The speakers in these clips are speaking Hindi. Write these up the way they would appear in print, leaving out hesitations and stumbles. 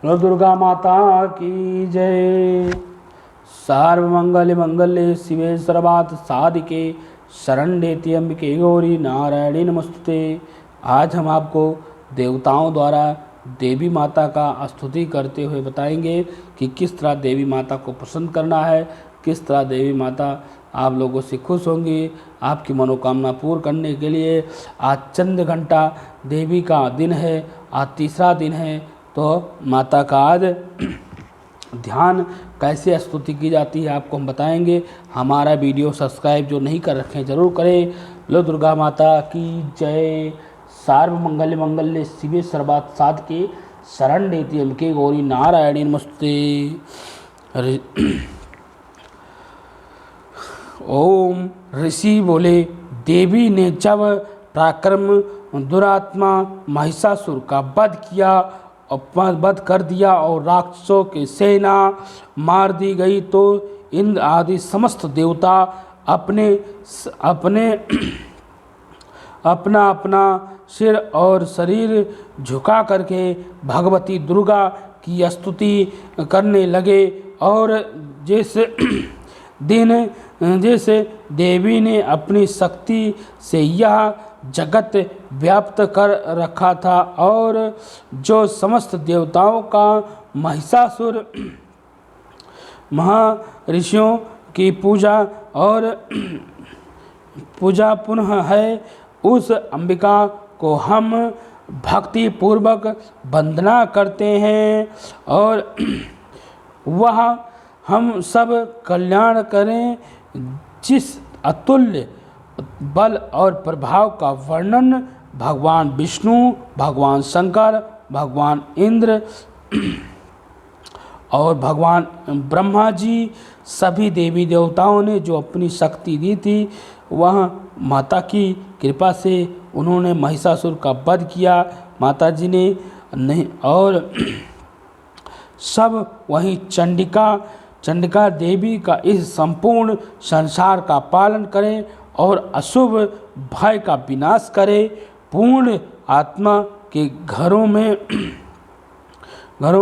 बोलो दुर्गा माता की जय। सर्वमंगल मंगल्ये शिवे सर्वार्थ साधिके शरण्ये त्र्यंबके गौरी नारायणी नमस्ते। आज हम आपको देवताओं द्वारा देवी माता का स्तुति करते हुए बताएंगे कि किस तरह देवी माता को प्रसन्न करना है, किस तरह देवी माता आप लोगों से खुश होंगी। आपकी मनोकामना पूर्ण करने के लिए आज चंद्र घंटा देवी का दिन है, आज तीसरा दिन है। तो माता का आज ध्यान कैसे स्तुति की जाती है आपको हम बताएंगे। हमारा वीडियो सब्सक्राइब जो नहीं कर रखे हैं जरूर करें। लो दुर्गा माता की जय। सर्वमंगल मंगल्ये शिवे सर्वार्थ साधिके शरण्ये त्र्यंबके गौरी नारायणी नमस्ते। ओम ऋषि बोले, देवी ने जब पराक्रम दुरात्मा महिषासुर का वध कर दिया और राक्षसों की सेना मार दी गई, तो इंद्र आदि समस्त देवता अपने अपना अपना सिर और शरीर झुका करके भगवती दुर्गा की स्तुति करने लगे। और जैसे देवी ने अपनी शक्ति से यह जगत व्याप्त कर रखा था और जो समस्त देवताओं का महिषासुर महर्षियों की पूजा पुनः है, उस अंबिका को हम भक्ति पूर्वक वंदना करते हैं और वह हम सब कल्याण करें। जिस अतुल्य बल और प्रभाव का वर्णन भगवान विष्णु, भगवान शंकर, भगवान इंद्र और भगवान ब्रह्मा जी सभी देवी देवताओं ने जो अपनी शक्ति दी थी, वह माता की कृपा से उन्होंने महिषासुर का वध किया माता जी ने नहीं। और सब वहीं चंडिका देवी का इस संपूर्ण संसार का पालन करें और अशुभ भय का विनाश करे। पूर्ण आत्मा के घरों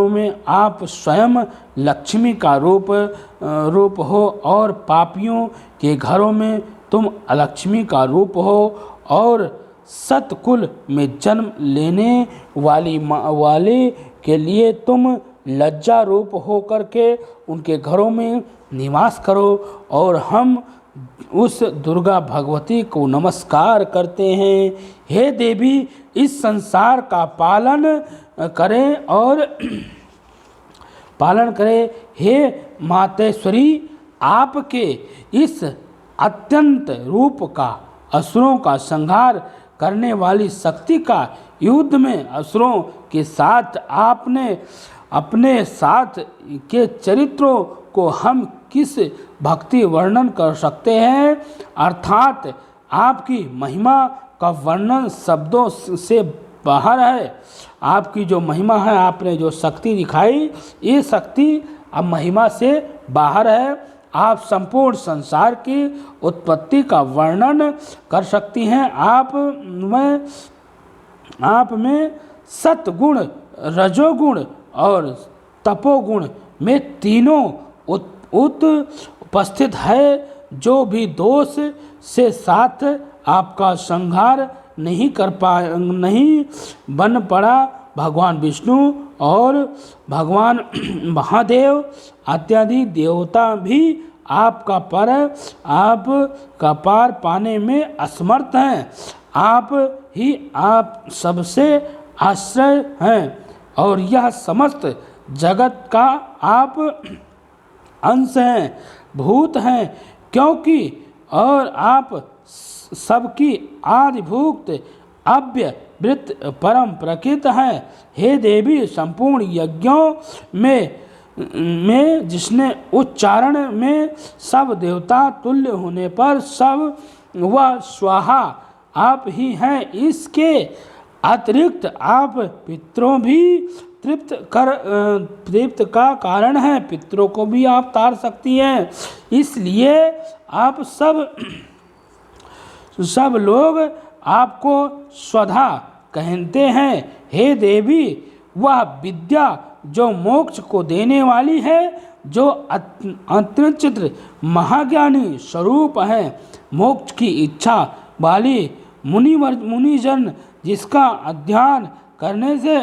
में आप स्वयं लक्ष्मी का रूप हो और पापियों के घरों में तुम अलक्ष्मी का रूप हो और सतकुल में जन्म लेने वाले के लिए तुम लज्जा रूप हो करके उनके घरों में निवास करो। और हम उस दुर्गा भगवती को नमस्कार करते हैं। हे देवी, इस संसार का पालन करें। हे मातेश्वरी, आपके इस अत्यंत रूप का असुरों का संहार करने वाली शक्ति का युद्ध में असुरों के साथ आपने अपने साथ के चरित्रों को हम किस भक्ति वर्णन कर सकते हैं। अर्थात आपकी महिमा का वर्णन शब्दों से बाहर है। आपकी जो महिमा है, आपने जो शक्ति दिखाई, ये शक्ति अब महिमा से बाहर है। आप संपूर्ण संसार की उत्पत्ति का वर्णन कर सकती हैं। आप में सतगुण, रजोगुण और तपोगुण में तीनों उपस्थित है। जो भी दोष से साथ आपका संहार नहीं बन पड़ा, भगवान विष्णु और भगवान महादेव इत्यादि देवता भी आपका पार पाने में असमर्थ हैं। आप सबसे आश्रय हैं और यह समस्त जगत का आप अंश हैं, भूत हैं, क्योंकि और आप सबकी आदिभूत अव्यवृत परम प्रकृत हैं। हे देवी, संपूर्ण यज्ञों में जिसने उच्चारण में सब देवता तुल्य होने पर सब वह स्वाहा आप ही हैं। इसके अतिरिक्त आप पितरों भी तृप्त का कारण है, पितरों को भी आप तार सकती हैं। इसलिए आप सब लोग आपको स्वधा कहते हैं। हे देवी, वह विद्या जो मोक्ष को देने वाली है, जो अत्यंत महाज्ञानी स्वरूप है, मोक्ष की इच्छा वाली मुनिजन जिसका अध्ययन करने से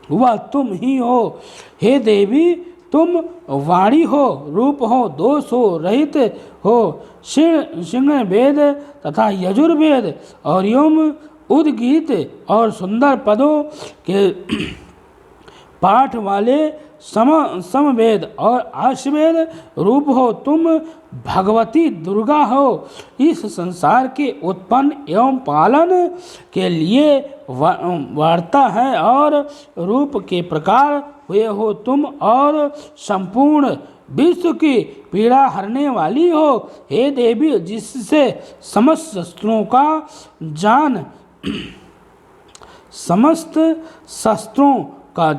वह तुम ही हो। हे देवी, तुम वाणी हो, रूप हो, दोष हो, रहित हो। सिंह वेद तथा यजुर्वेद और यम उद्गीत और सुंदर पदों के पाठ वाले समवेद और आशवेद रूप हो। तुम भगवती दुर्गा हो। इस संसार के उत्पन्न एवं पालन के लिए वार्ता है और रूप के प्रकार हुए हो तुम, और संपूर्ण विश्व की पीड़ा हरने वाली हो। हे देवी, जिससे समस्त शस्त्रों का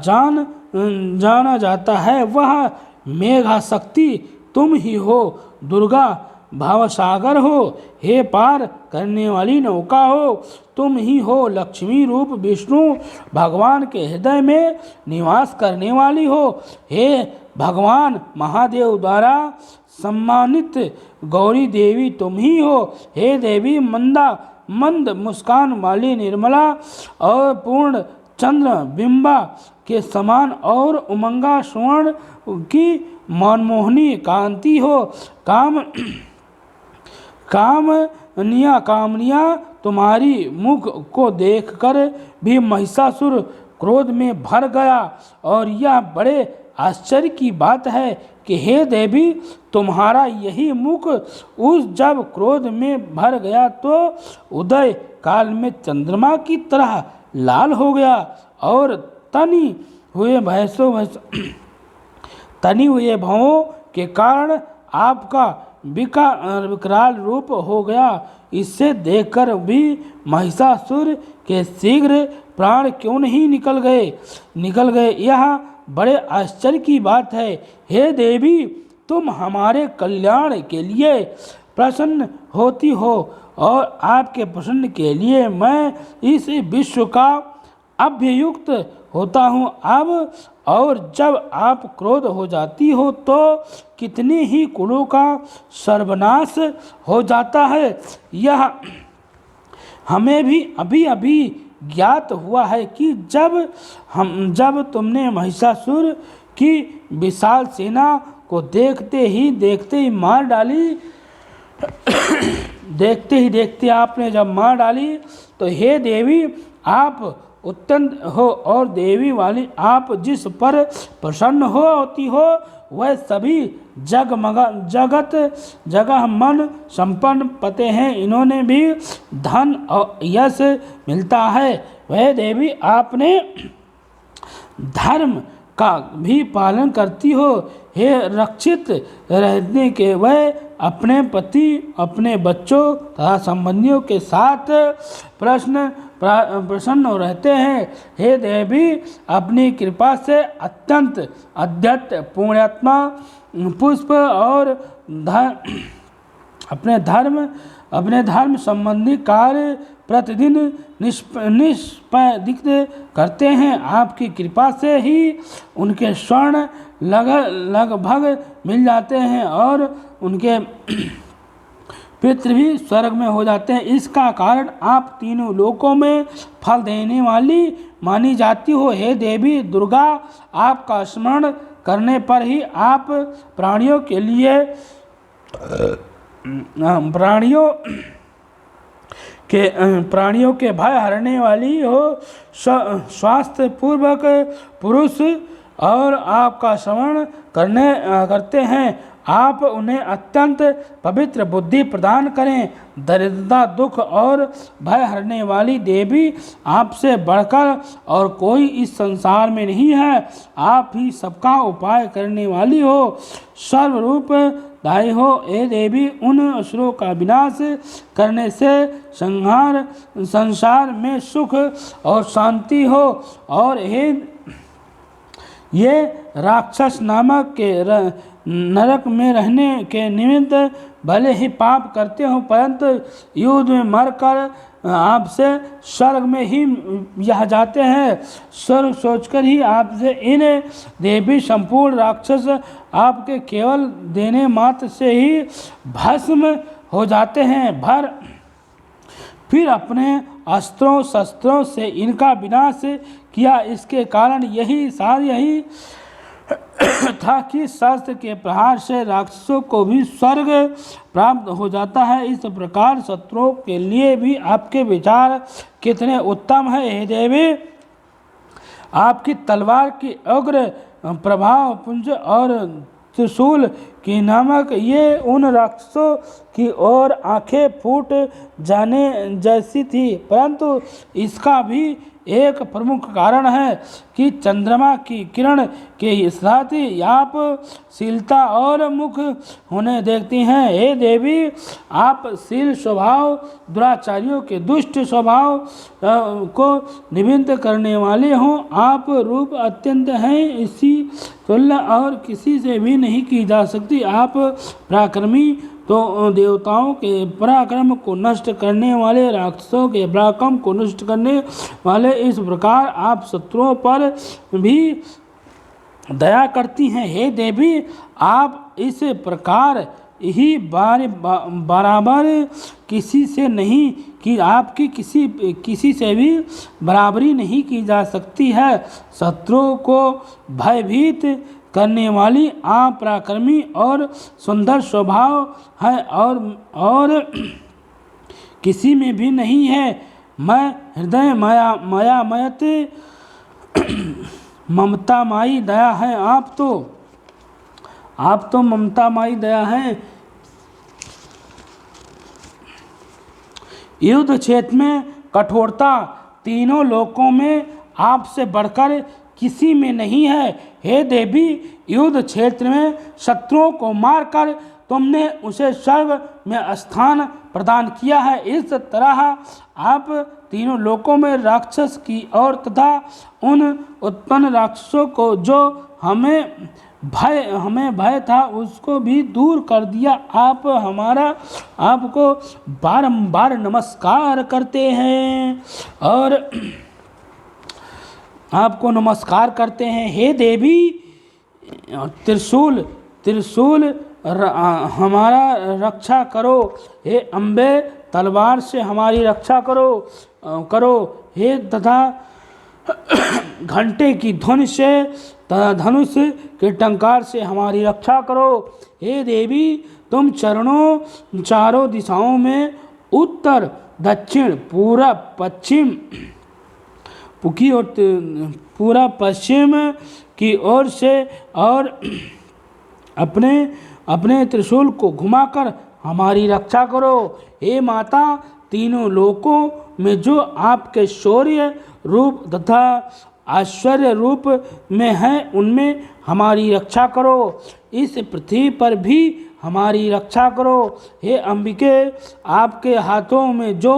जाना जाता है, वह मेघा शक्ति तुम ही हो। दुर्गा भावसागर हो। हे पार करने वाली नौका हो, तुम ही हो। लक्ष्मी रूप विष्णु भगवान के हृदय में निवास करने वाली हो। हे भगवान महादेव द्वारा सम्मानित गौरी देवी तुम ही हो। हे देवी, मंद मुस्कान वाली निर्मला और पूर्ण चंद्र बिंबा के समान और उमंगा स्वर्ण की मनमोहनी कांति हो। कामनिया तुम्हारी मुख को देखकर भी महिषासुर क्रोध में भर गया। और यह बड़े आश्चर्य की बात है कि हे देवी, तुम्हारा यही मुख जब क्रोध में भर गया तो उदय काल में चंद्रमा की तरह लाल हो गया, और तनी हुए भवों के कारण आपका विकराल रूप हो गया। इससे देखकर भी महिषासुर के शीघ्र प्राण क्यों नहीं निकल गए, यह बड़े आश्चर्य की बात है। हे देवी, तुम हमारे कल्याण के लिए प्रसन्न होती हो, और आपके प्रसन्न के लिए मैं इस विश्व का अभ्युक्त होता हूँ। अब और जब आप क्रोध हो जाती हो तो कितने ही कुलों का सर्वनाश हो जाता है। यह हमें भी अभी ज्ञात हुआ है कि जब तुमने महिषासुर की विशाल सेना को देखते ही मार डाली देखते आपने जब मार डाली, तो हे देवी, आप उत्तम हो, और देवी वाली आप जिस पर प्रसन्न होती हो वह सभी जगह मन संपन्न पते हैं। इन्होंने भी धन और यश मिलता है। वह देवी, आपने धर्म का भी पालन करती हो। हे रक्षित रहने के वह अपने पति, अपने बच्चों तथा संबंधियों के साथ प्रसन्न रहते हैं। हे देवी, अपनी कृपा से अत्यंत अद्यत पुण्यात्मा पुष्प और अपने धर्म संबंधी कार्य प्रतिदिन निष्पादित करते हैं। आपकी कृपा से ही उनके स्वर्ण लगभग मिल जाते हैं और उनके पितृ भी स्वर्ग में हो जाते हैं। इसका कारण आप तीनों लोकों में फल देने वाली मानी जाती हो। हे देवी दुर्गा, आपका स्मरण करने पर ही आप प्राणियों के भय हरने वाली हो। स्वास्थ्य पूर्वक पुरुष और आपका श्रवण करते हैं। आप उन्हें अत्यंत पवित्र बुद्धि प्रदान करें। दरिद्रता, दुख और भय हरने वाली देवी, आपसे बढ़कर और कोई इस संसार में नहीं है। आप ही सबका उपाय करने वाली हो, सर्वरूप दाई हो। हे देवी, उन असुरों का विनाश करने से संसार में सुख और शांति हो। और ये राक्षस नामक के नरक में रहने के निमित्त भले ही पाप करते हो, परंतु युद्ध में मरकर आपसे स्वर्ग में ही यह जाते हैं। स्वर्ग सोचकर ही आपसे इन देवी संपूर्ण राक्षस आपके केवल देने मात्र से ही भस्म हो जाते हैं। फिर अपने अस्त्रों शस्त्रों से इनका विनाश किया। इसके कारण यही था कि शस्त्र के प्रहार से राक्षसों को भी स्वर्ग प्राप्त हो जाता है। इस प्रकार शत्रुओं के लिए भी आपके विचार कितने उत्तम है हे देवी। आपकी तलवार की उग्र प्रभाव पुंज और त्रिशूल की नामक ये उन राक्षसों की ओर आंखें फूट जाने जैसी थी, परंतु इसका भी एक प्रमुख कारण है कि चंद्रमा की किरण के साथ ही आप शीलता और मुख होने देखती हैं। हे देवी, आप शील स्वभाव दुराचारियों के दुष्ट स्वभाव को निवृत्त करने वाले हो। आप रूप अत्यंत हैं, इसी तुल्य और किसी से भी नहीं की जा सकती। आप पराक्रमी तो देवताओं के पराक्रम को नष्ट करने वाले, राक्षसों के पराक्रम को नष्ट करने वाले, इस प्रकार आप शत्रुओं पर भी दया करती हैं। हे देवी, आप इस प्रकार ही बराबर किसी से नहीं कि आपकी किसी से भी बराबरी नहीं की जा सकती है। शत्रुओं को भयभीत करने वाली आप पराक्रमी और सुंदर स्वभाव है और किसी में भी नहीं है। मैं हृदय मायामयत ममतामाई दया है। आप तो ममतामाई दया है। युद्ध क्षेत्र में कठोरता तीनों लोकों में आपसे बढ़कर किसी में नहीं है। हे देवी, युद्ध क्षेत्र में शत्रुओं को मारकर तुमने उसे स्वर्ग में स्थान प्रदान किया है। इस तरह आप तीनों लोकों में राक्षस की और तथा उन उत्पन्न राक्षसों को जो हमें भय था उसको भी दूर कर दिया। आप आपको बारंबार नमस्कार करते हैं और आपको नमस्कार करते हैं। हे देवी, त्रिशूल हमारा रक्षा करो। हे अम्बे, तलवार से हमारी रक्षा करो। हे तथा घंटे की धुन से तथा धनुष के टंकार से हमारी रक्षा करो। हे देवी, तुम चारों दिशाओं में उत्तर दक्षिण पूरा पश्चिम की ओर से और अपने त्रिशूल को घुमाकर हमारी रक्षा करो। हे माता, तीनों लोकों में जो आपके शौर्य रूप तथा ऐश्वर्य रूप में है उनमें हमारी रक्षा करो। इस पृथ्वी पर भी हमारी रक्षा करो। हे अंबिके, आपके हाथों में जो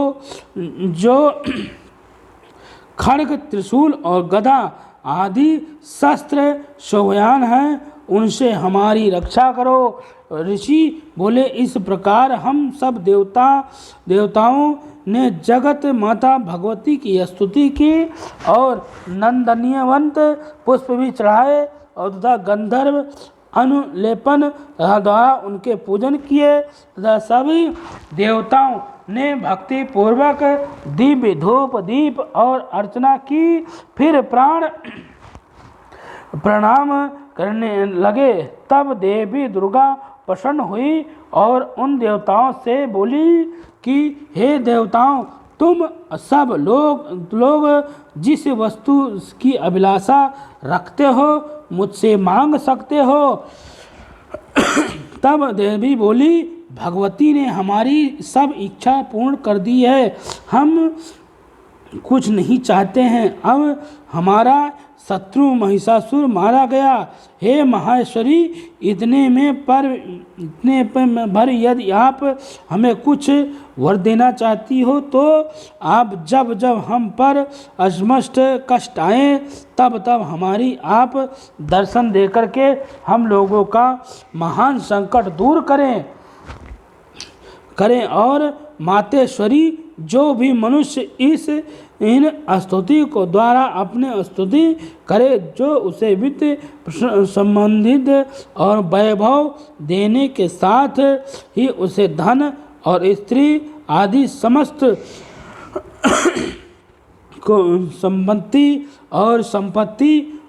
खड्ग, त्रिशूल और गदा आदि शस्त्र शोभयान हैं उनसे हमारी रक्षा करो। ऋषि बोले, इस प्रकार हम सब देवताओं ने जगत माता भगवती की स्तुति की और नंदनीयवंत पुष्प भी चढ़ाए और तथा गंधर्व अनुलेपन द्वारा उनके पूजन किए तथा सभी देवताओं ने भक्ति पूर्वक दिव्य धूप दीप और अर्चना की। फिर प्रणाम करने लगे। तब देवी दुर्गा प्रसन्न हुई और उन देवताओं से बोली कि हे देवताओं, तुम सब लोग जिस वस्तु की अभिलाषा रखते हो मुझसे मांग सकते हो। तब देवी बोली, भगवती ने हमारी सब इच्छा पूर्ण कर दी है। हम कुछ नहीं चाहते हैं। अब हमारा शत्रु महिषासुर मारा गया। हे महेश्वरी, इतने पर भर यदि आप हमें कुछ वर देना चाहती हो तो आप जब जब हम पर अजमष्ट कष्ट आए तब तब हमारी आप दर्शन दे करके हम लोगों का महान संकट दूर करें और मातेश्वरी, जो भी मनुष्य इन स्तुति को द्वारा अपने स्तुति करे, जो उसे वित्त संबंधित और वैभव देने के साथ ही उसे धन और स्त्री आदि समस्त को संपत्ति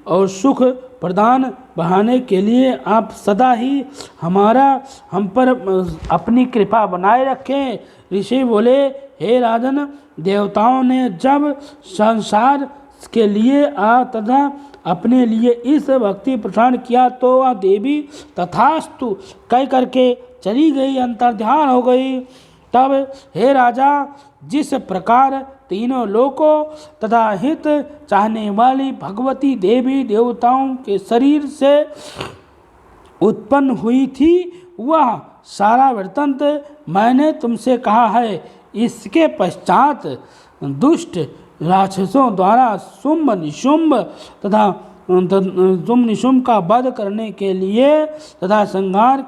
और सुख प्रदान बढ़ाने के लिए आप सदा ही हम पर अपनी कृपा बनाए रखें। ऋषि बोले, हे राजन, देवताओं ने जब संसार के लिए तथा अपने लिए इस भक्ति प्रदान किया तो वह देवी तथास्तु कह करके चली गई, अंतर्ध्यान हो गई। तब हे राजा, जिस प्रकार तीनों लोकों तथा हित चाहने वाली भगवती देवी देवताओं के शरीर से उत्पन्न हुई थी, वह सारा वृत्तांत मैंने तुमसे कहा है। इसके पश्चात दुष्ट राक्षसों द्वारा शुंभ निशुंभ का वध करने के लिए तथा संसार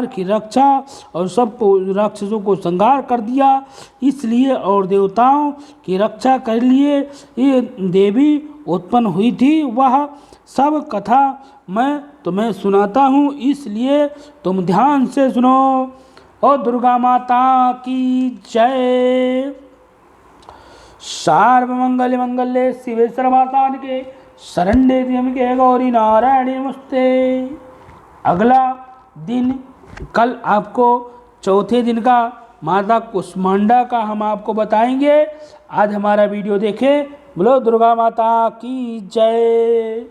की रक्षा और सबको राक्षसों को संहार कर दिया, इसलिए और देवताओं की रक्षा के लिए ये देवी उत्पन्न हुई थी। वह सब कथा मैं तुम्हें सुनाता हूँ, इसलिए तुम ध्यान से सुनो। और दुर्गा माता की जय। सर्वमंगल मंगल्ये शिवे सर्वार्थसाधिके शरण्ये त्र्यंबके गौरी नारायणी नमस्ते। अगला दिन कल आपको चौथे दिन का माता कुष्मांडा का हम आपको बताएंगे। आज हमारा वीडियो देखें। बोलो दुर्गा माता की जय।